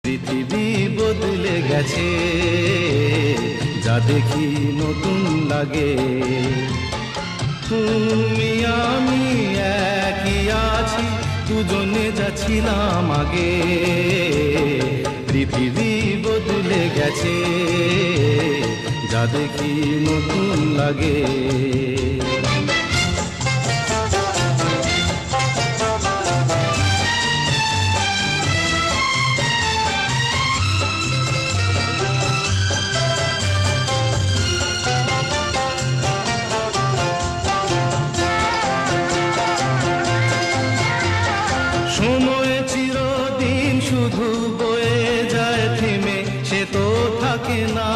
পৃথিবী বদলে গেছে, যা দেখি নতুন লাগে। তুমি আমি একই আছি, দুজনে যাচ্ছিলাম আগে। পৃথিবী বদলে গেছে, যা দেখি নতুন লাগে। সময় চিরদিন শুধু বয়ে যায় থেমে, সে তো থাকে না।